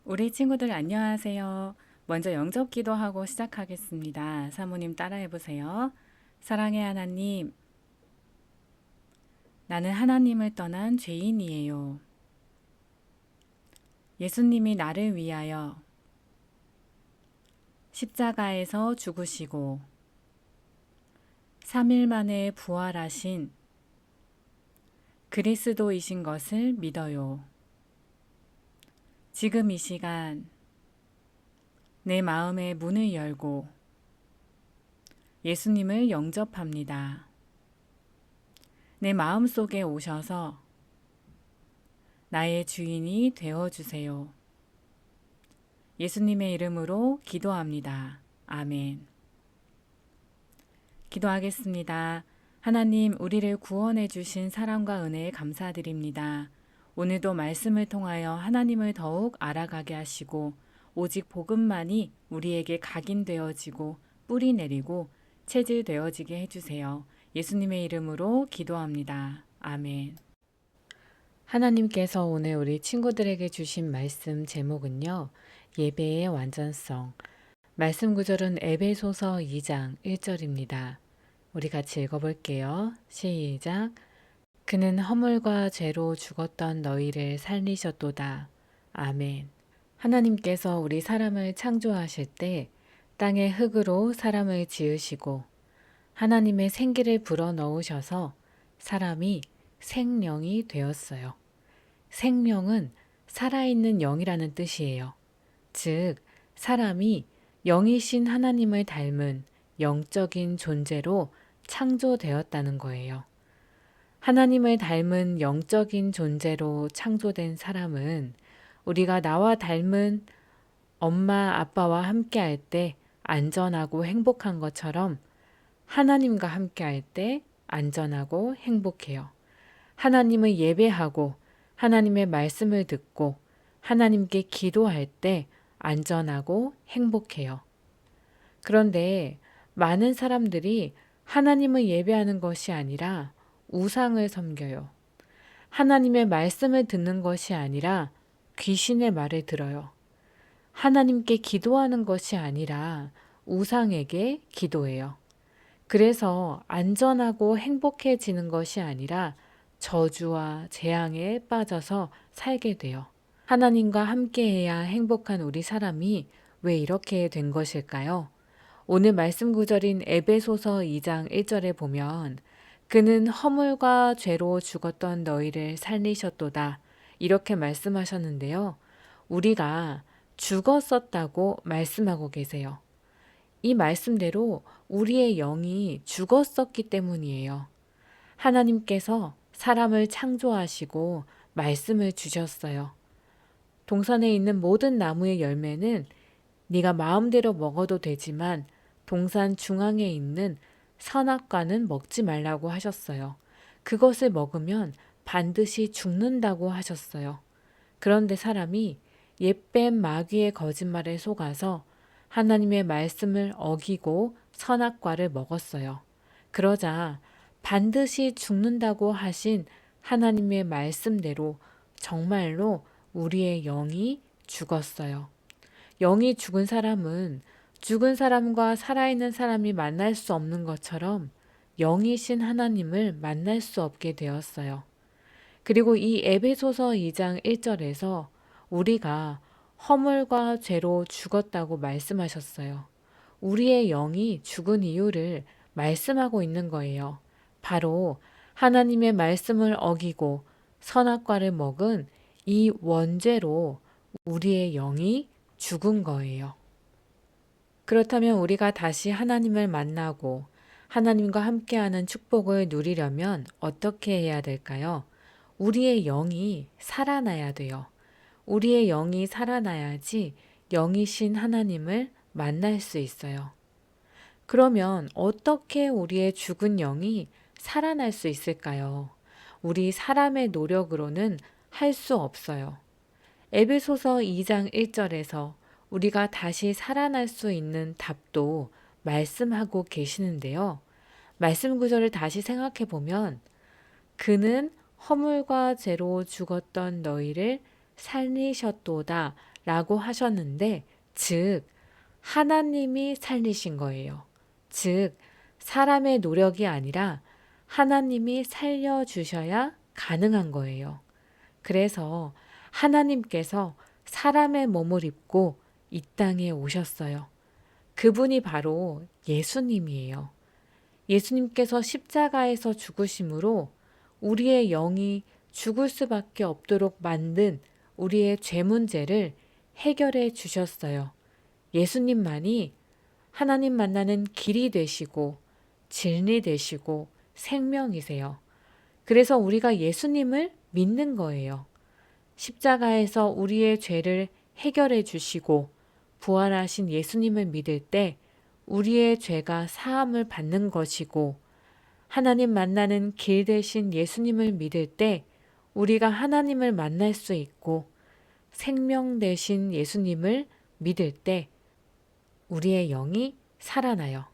우리 친구들 안녕하세요. 먼저 영접 기도하고 시작하겠습니다. 사모님 따라해 보세요. 사랑의 하나님, 나는 하나님을 떠난 죄인이에요. 예수님이 나를 위하여 십자가에서 죽으시고 3일 만에 부활하신 그리스도이신 것을 믿어요. 지금 이 시간 내 마음의 문을 열고 예수님을 영접합니다. 내 마음 속에 오셔서 나의 주인이 되어주세요. 예수님의 이름으로 기도합니다. 아멘. 기도하겠습니다. 하나님, 우리를 구원해 주신 사랑과 은혜에 감사드립니다. 오늘도 말씀을 통하여 하나님을 더욱 알아가게 하시고 오직 복음만이 우리에게 각인되어지고 뿌리 내리고 체질되어지게 해주세요. 예수님의 이름으로 기도합니다. 아멘. 하나님께서 오늘 우리 친구들에게 주신 말씀 제목은요. 예배의 완전성. 말씀 구절은 에베소서 2장 1절입니다. 우리 같이 읽어볼게요. 시작. 그는 허물과 죄로 죽었던 너희를 살리셨도다. 아멘. 하나님께서 우리 사람을 창조하실 때 땅의 흙으로 사람을 지으시고 하나님의 생기를 불어넣으셔서 사람이 생명이 되었어요. 생명은 살아있는 영이라는 뜻이에요. 즉, 사람이 영이신 하나님을 닮은 영적인 존재로 창조되었다는 거예요. 하나님을 닮은 영적인 존재로 창조된 사람은 우리가 나와 닮은 엄마, 아빠와 함께 할 때 안전하고 행복한 것처럼 하나님과 함께 할 때 안전하고 행복해요. 하나님을 예배하고 하나님의 말씀을 듣고 하나님께 기도할 때 안전하고 행복해요. 그런데 많은 사람들이 하나님을 예배하는 것이 아니라 우상을 섬겨요. 하나님의 말씀을 듣는 것이 아니라 귀신의 말을 들어요. 하나님께 기도하는 것이 아니라 우상에게 기도해요. 그래서 안전하고 행복해지는 것이 아니라 저주와 재앙에 빠져서 살게 돼요. 하나님과 함께해야 행복한 우리 사람이 왜 이렇게 된 것일까요? 오늘 말씀 구절인 에베소서 2장 1절에 보면 그는 허물과 죄로 죽었던 너희를 살리셨도다. 이렇게 말씀하셨는데요. 우리가 죽었었다고 말씀하고 계세요. 이 말씀대로 우리의 영이 죽었었기 때문이에요. 하나님께서 사람을 창조하시고 말씀을 주셨어요. 동산에 있는 모든 나무의 열매는 네가 마음대로 먹어도 되지만 동산 중앙에 있는 선악과는 먹지 말라고 하셨어요. 그것을 먹으면 반드시 죽는다고 하셨어요. 그런데 사람이 옛뱀 마귀의 거짓말에 속아서 하나님의 말씀을 어기고 선악과를 먹었어요. 그러자 반드시 죽는다고 하신 하나님의 말씀대로 정말로 우리의 영이 죽었어요. 영이 죽은 사람은 죽은 사람과 살아있는 사람이 만날 수 없는 것처럼 영이신 하나님을 만날 수 없게 되었어요. 그리고 이 에베소서 2장 1절에서 우리가 허물과 죄로 죽었다고 말씀하셨어요. 우리의 영이 죽은 이유를 말씀하고 있는 거예요. 바로 하나님의 말씀을 어기고 선악과를 먹은 이 원죄로 우리의 영이 죽은 거예요. 그렇다면 우리가 다시 하나님을 만나고 하나님과 함께하는 축복을 누리려면 어떻게 해야 될까요? 우리의 영이 살아나야 돼요. 우리의 영이 살아나야지 영이신 하나님을 만날 수 있어요. 그러면 어떻게 우리의 죽은 영이 살아날 수 있을까요? 우리 사람의 노력으로는 할 수 없어요. 에베소서 2장 1절에서 우리가 다시 살아날 수 있는 답도 말씀하고 계시는데요. 말씀 구절을 다시 생각해 보면 그는 허물과 죄로 죽었던 너희를 살리셨도다 라고 하셨는데, 즉 하나님이 살리신 거예요. 즉 사람의 노력이 아니라 하나님이 살려주셔야 가능한 거예요. 그래서 하나님께서 사람의 몸을 입고 이 땅에 오셨어요. 그분이 바로 예수님이에요. 예수님께서 십자가에서 죽으심으로 우리의 영이 죽을 수밖에 없도록 만든 우리의 죄 문제를 해결해 주셨어요. 예수님만이 하나님 만나는 길이 되시고 진리 되시고 생명이세요. 그래서 우리가 예수님을 믿는 거예요. 십자가에서 우리의 죄를 해결해 주시고 부활하신 예수님을 믿을 때 우리의 죄가 사함을 받는 것이고, 하나님 만나는 길 되신 예수님을 믿을 때 우리가 하나님을 만날 수 있고, 생명 되신 예수님을 믿을 때 우리의 영이 살아나요.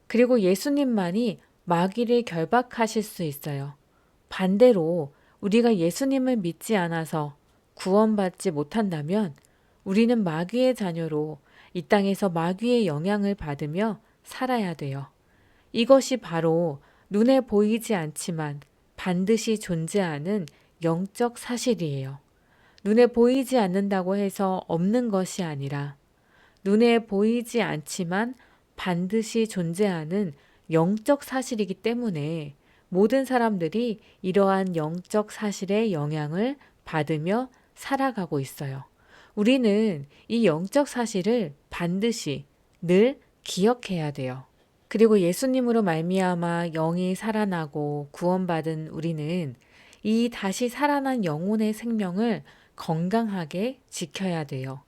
그리고 예수님만이 마귀를 결박하실 수 있어요. 반대로 우리가 예수님을 믿지 않아서 구원받지 못한다면 우리는 마귀의 자녀로 이 땅에서 마귀의 영향을 받으며 살아야 돼요. 이것이 바로 눈에 보이지 않지만 반드시 존재하는 영적 사실이에요. 눈에 보이지 않는다고 해서 없는 것이 아니라 눈에 보이지 않지만 반드시 존재하는 영적 사실이기 때문에 모든 사람들이 이러한 영적 사실의 영향을 받으며 살아가고 있어요. 우리는 이 영적 사실을 반드시 늘 기억해야 돼요. 그리고 예수님으로 말미암아 영이 살아나고 구원받은 우리는 이 다시 살아난 영혼의 생명을 건강하게 지켜야 돼요.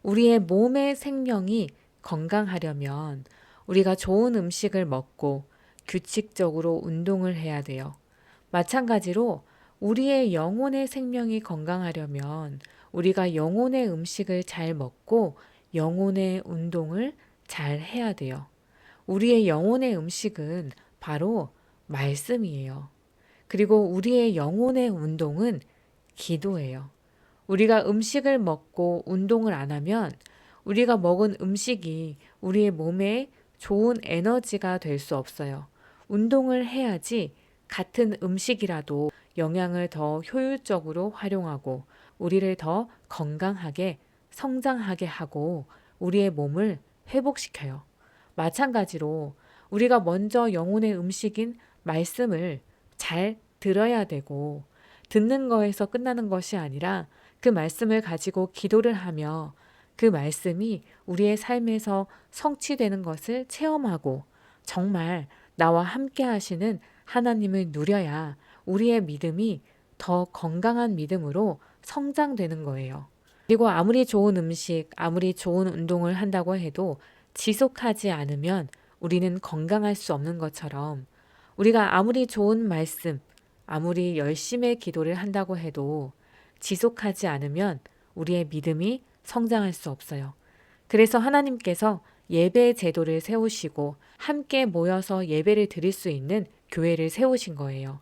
우리의 몸의 생명이 건강하려면 우리가 좋은 음식을 먹고 규칙적으로 운동을 해야 돼요. 마찬가지로 우리의 영혼의 생명이 건강하려면 우리가 영혼의 음식을 잘 먹고 영혼의 운동을 잘 해야 돼요. 우리의 영혼의 음식은 바로 말씀이에요. 그리고 우리의 영혼의 운동은 기도예요. 우리가 음식을 먹고 운동을 안 하면 우리가 먹은 음식이 우리의 몸에 좋은 에너지가 될 수 없어요. 운동을 해야지 같은 음식이라도 영양을 더 효율적으로 활용하고 우리를 더 건강하게 성장하게 하고 우리의 몸을 회복시켜요. 마찬가지로 우리가 먼저 영혼의 음식인 말씀을 잘 들어야 되고, 듣는 거에서 끝나는 것이 아니라 그 말씀을 가지고 기도를 하며 그 말씀이 우리의 삶에서 성취되는 것을 체험하고 정말 나와 함께 하시는 하나님을 누려야 우리의 믿음이 더 건강한 믿음으로 성장되는 거예요. 그리고 아무리 좋은 음식, 아무리 좋은 운동을 한다고 해도 지속하지 않으면 우리는 건강할 수 없는 것처럼, 우리가 아무리 좋은 말씀, 아무리 열심히 기도를 한다고 해도 지속하지 않으면 우리의 믿음이 성장할 수 없어요. 그래서 하나님께서 예배 제도를 세우시고 함께 모여서 예배를 드릴 수 있는 교회를 세우신 거예요.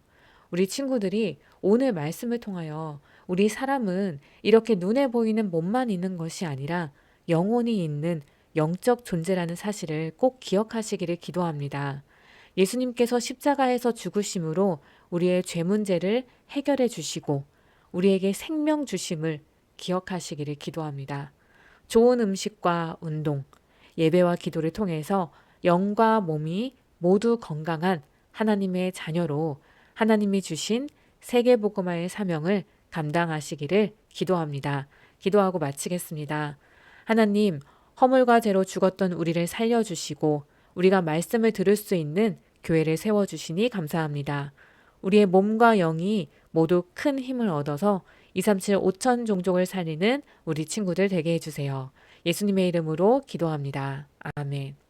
우리 친구들이 오늘 말씀을 통하여 우리 사람은 이렇게 눈에 보이는 몸만 있는 것이 아니라 영혼이 있는 영적 존재라는 사실을 꼭 기억하시기를 기도합니다. 예수님께서 십자가에서 죽으심으로 우리의 죄 문제를 해결해 주시고 우리에게 생명 주심을 기억하시기를 기도합니다. 좋은 음식과 운동, 예배와 기도를 통해서 영과 몸이 모두 건강한 하나님의 자녀로 하나님이 주신 세계복음화의 사명을 감당하시기를 기도합니다. 기도하고 마치겠습니다. 하나님, 허물과 죄로 죽었던 우리를 살려주시고 우리가 말씀을 들을 수 있는 교회를 세워주시니 감사합니다. 우리의 몸과 영이 모두 큰 힘을 얻어서 237 5천 종족을 살리는 우리 친구들 되게 해주세요. 예수님의 이름으로 기도합니다. 아멘.